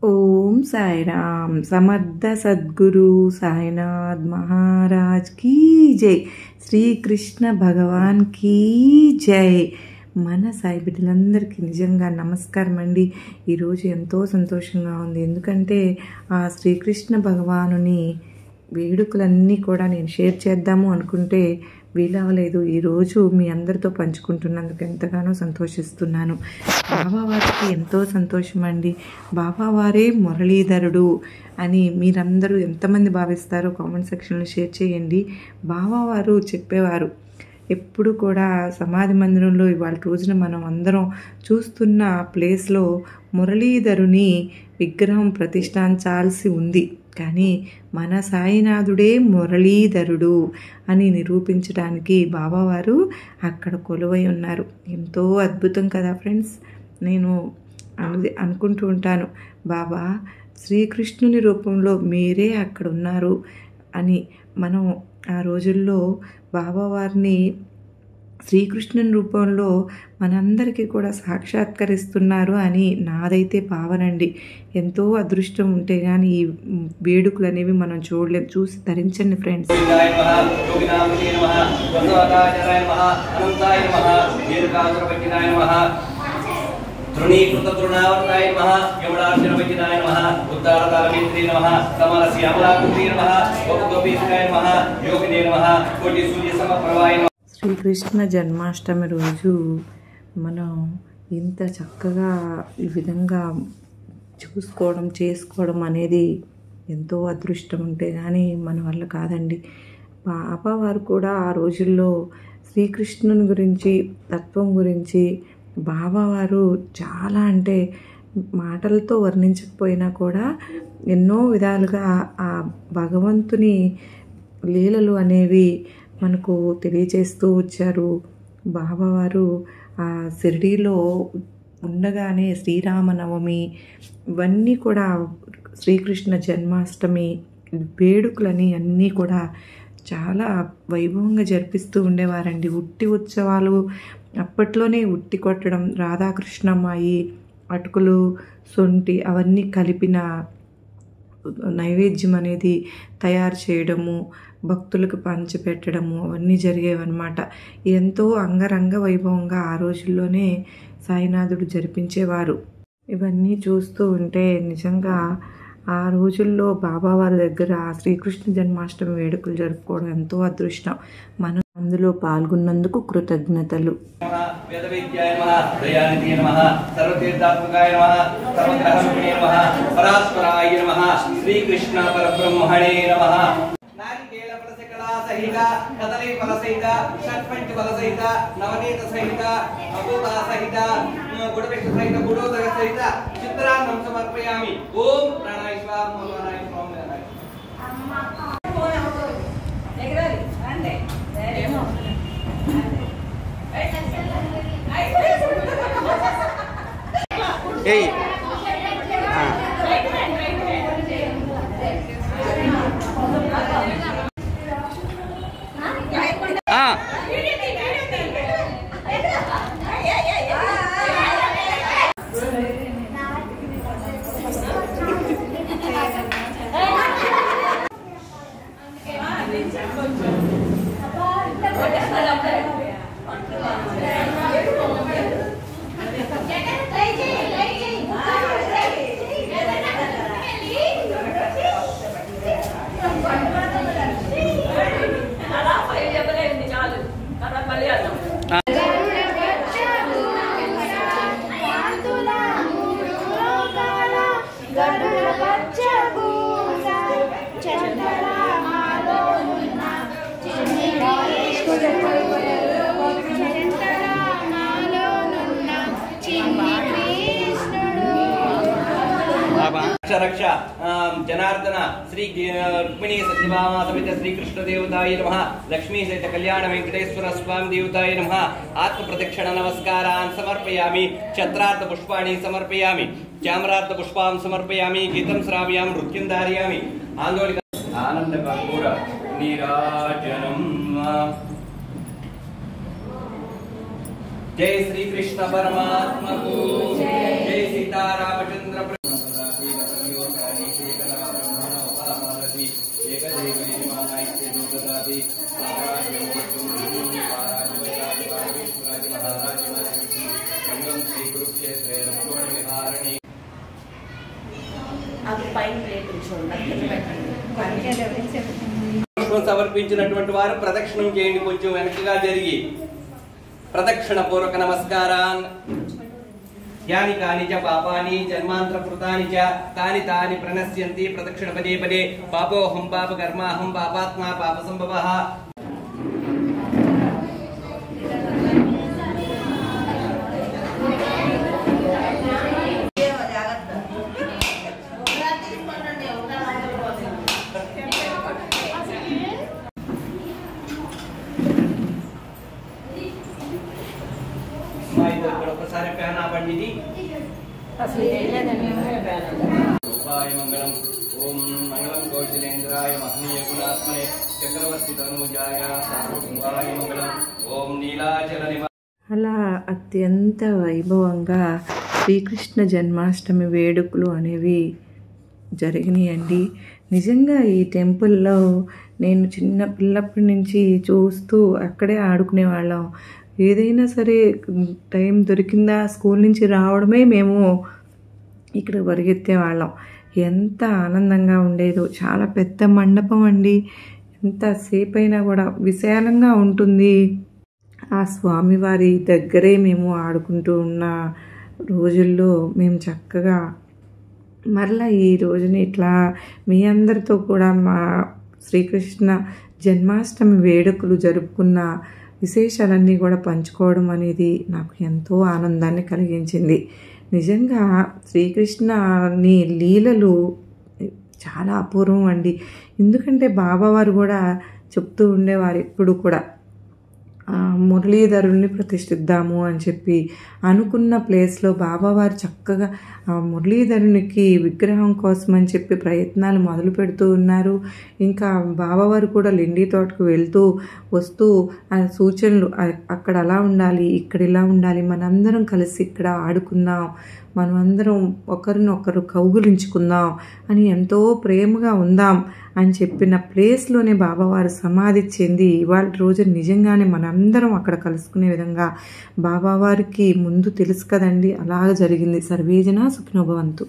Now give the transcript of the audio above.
ओम साई राम। समर्थ सद्गुरु साईनाथ महाराज की जय। శ్రీ కృష్ణ భగవాన్ की జై। మన సాయి బిడ్డలందరికీ నిజంగా నమస్కారం అండి। ఈరోజు ఎంతో సంతోషంగా ఉంది, ఎందుకంటే ఆ శ్రీకృష్ణ భగవానుని వేడుకలన్నీ కూడా నేను షేర్ చేద్దాము అనుకుంటే వీలవలేదు। ఈరోజు మీ అందరితో పంచుకుంటున్నందుకు ఎంతగానో సంతోషిస్తున్నాను। బాబావారికి ఎంతో సంతోషం అండి। బాబావారే మురళీధరుడు అని మీరందరూ ఎంతమంది భావిస్తారో కామెంట్ సెక్షన్లో షేర్ చేయండి। బాబావారు చెప్పేవారు ఎప్పుడు కూడా సమాధి మందిరంలో ఇవాళ రోజున మనం అందరం చూస్తున్న ప్లేస్లో మురళీధరుని విగ్రహం ప్రతిష్ఠించాల్సి ఉంది, కానీ మన సాయినాథుడే మురళీధరుడు అని నిరూపించడానికి బాబావారు అక్కడ కొలువై ఉన్నారు। ఎంతో అద్భుతం కదా ఫ్రెండ్స్। నేను అనుకుంటూ ఉంటాను, బాబా శ్రీకృష్ణుని రూపంలో మీరే అక్కడ ఉన్నారు అని। మనం ఆ రోజుల్లో బాబావారిని శ్రీకృష్ణుని రూపంలో మనందరికీ కూడా సాక్షాత్కరిస్తున్నారు అని నాదైతే భావనండి। ఎంతో అదృష్టం ఉంటే కానీ ఈ వేడుకలు అనేవి మనం చూడలేం। చూసి ధరించండి ఫ్రెండ్స్। తృణీకృతృణావర్తాయ నమః యమడార్జనవైద్యాయ నమః ఉద్దారతాళమిత్రే నమః కమలశ్యామలాకృతే నమః వకుగోపీశకాయ నమః యోగినే నమః కోటి సూర్య సమప్రభాయ నమః। శ్రీకృష్ణ జన్మాష్టమి రోజు మనం ఇంత చక్కగా ఈ విధంగా చేసుకోవడం అనేది ఎంతో అదృష్టం ఉంటే కానీ మన వల్ల కాదండి। బాబావారు కూడా ఆ రోజుల్లో శ్రీకృష్ణుని గురించి తత్వం గురించి బాబావారు చాలా అంటే మాటలతో వర్ణించకపోయినా కూడా ఎన్నో విధాలుగా ఆ భగవంతుని లీలలు అనేవి మనకు తెలియచేస్తూ వచ్చారు। బాబావారు ఆ షిరిడీలో ఉండగానే శ్రీరామనవమి ఇవన్నీ కూడా శ్రీకృష్ణ జన్మాష్టమి వేడుకలని అన్నీ కూడా చాలా వైభవంగా జరిపిస్తూ ఉండేవారండి। ఉట్టి ఉత్సవాలు అప్పట్లోనే ఉట్టి కొట్టడం, రాధాకృష్ణమ్మాయి అటుకులు సొంటి అవన్నీ కలిపిన నైవేద్యం అనేది తయారు చేయడము, భక్తులకు పంచిపెట్టడము అవన్నీ జరిగేవన్నమాట। ఎంతో అంగరంగ వైభవంగా ఆ రోజుల్లోనే సాయినాథుడు జరిపించేవారు। ఇవన్నీ చూస్తూ ఉంటే నిజంగా ఆ రోజుల్లో బాబావారి దగ్గర శ్రీకృష్ణ జన్మాష్టమి వేడుకలు జరుపుకోవడం ఎంతో అదృష్టం। మనం అందులో పాల్గొన్నందుకు కృతజ్ఞతలు। వేదవేద్యాయ నమః దయానిధి నమః సర్వతీర్థాత్మకాయ నమః సర్వగ్రహణే నమః పరాత్పరాయ నమః శ్రీకృష్ణ పరబ్రహ్మణే నమః। నారికేళ ఫలశకలా సహిత కదలీ ఫల సహిత షట్పంచ ఫల సహిత నవనీత సహిత అభూత సహిత గుడవిష్ణు సహిత గుడోదక సహిత చిత్రాన్నం సమర్పయామి। ఓం ప్రాణాయ స్వాహ ప్రాణాయ స్వాహ। ఏయ్ రక్ష జనార్దన శ్రీ రుక్మిణీ సత్యభామా సమేత శ్రీకృష్ణ దేవతాయ నమః లక్ష్మీ సహిత కళ్యాణ వెంకటేశ్వర స్వామి దేవతాయ నమః। ఆత్మ ప్రదక్షిణ నమస్కారాన్ సమర్పయామి। ఛత్రార్థ పుష్పాణి సమర్పయామి। చామరార్థ పుష్పాం సమర్పయామి। గీతం శ్రావ్యాం నృత్యం ధారయామి। ఆందోళన ఆనంద కర్పూర నీరాజనం। जय श्री कृष्ण परमात्मा को जय। जय सीतारामचंद्र పుష్పం సమర్పించినటువంటి వారు ప్రదక్షిణం చేయండి, కొంచెం వెనకగా జరిగి ప్రదక్షిణ పూర్వక నమస్కారాన్. యాని కాని చ పాపాని జన్మాంతరకృతాని చ తాని తాని ప్రణశ్యంతి ప్రదక్షిణ పదే పదే. పాపోహం పాప కర్మాహం పాపాత్మా పాప సంభవః. ఒకసారి ఫ్యాన్ ఆపండి. రూపాయ మంగళం. ఓం మంగళం కౌశలేంద్రాయ మహనీయ గుణాత్మనే చక్రవర్తి తనూజాయ సార్వభౌమాయ మంగళం. ఓం నీలాచల నివాస. అలా అత్యంత వైభవంగా శ్రీకృష్ణ జన్మాష్టమి వేడుకలు అనేవి జరిగినాయండి. నిజంగా ఈ టెంపుల్లో నేను చిన్న పిల్లప్పటి నుంచి చూస్తూ అక్కడే ఆడుకునేవాళ్ళం. ఏదైనా సరే టైం దొరికిందా స్కూల్ నుంచి రావడమే మేము ఇక్కడ పరిగెత్తేవాళ్ళం. ఎంత ఆనందంగా ఉండేదో. చాలా పెద్ద మండపం అండి, ఎంతసేపు అయినా కూడా విశాలంగా ఉంటుంది. ఆ స్వామివారి దగ్గరే మేము ఆడుకుంటూ ఉన్న రోజుల్లో మేము చక్కగా మరలా ఈ రోజుని ఇట్లా మీ అందరితో కూడా మా శ్రీకృష్ణ జన్మాష్టమి వేడుకలు జరుపుకున్న విశేషాలన్నీ కూడా పంచుకోవడం అనేది నాకు ఎంతో ఆనందాన్ని కలిగించింది. నిజంగా శ్రీకృష్ణని లీలలు చాలా అపూర్వం అండి. ఎందుకంటే బాబావారు కూడా చెప్తూ ఉండేవారు ఎప్పుడు కూడా మురళీధరుణ్ణి ప్రతిష్ఠిద్దాము అని చెప్పి అనుకున్న ప్లేస్లో బాబావారు చక్కగా మురళీధరునికి విగ్రహం కోసం అని చెప్పి ప్రయత్నాలు మొదలు పెడుతూ ఉన్నారు. ఇంకా బాబావారు కూడా లిండి తోటకు వెళ్తూ వస్తూ సూచనలు అక్కడ అలా ఉండాలి, ఇక్కడ ఇలా ఉండాలి, మనందరం కలిసి ఇక్కడ ఆడుకుందాం, మనమందరం ఒకరినొకరు కౌగులించుకుందాం అని ఎంతో ప్రేమగా ఉందాం అని చెప్పిన ప్లేస్లోనే బాబావారు సమాధి చెంది ఇవాళ రోజు నిజంగానే మనందరం అక్కడ కలుసుకునే విధంగా బాబావారికి ముందు తెలుసు కదండి, అలాగ జరిగింది. సర్వేజన సుఖినో భవంతు.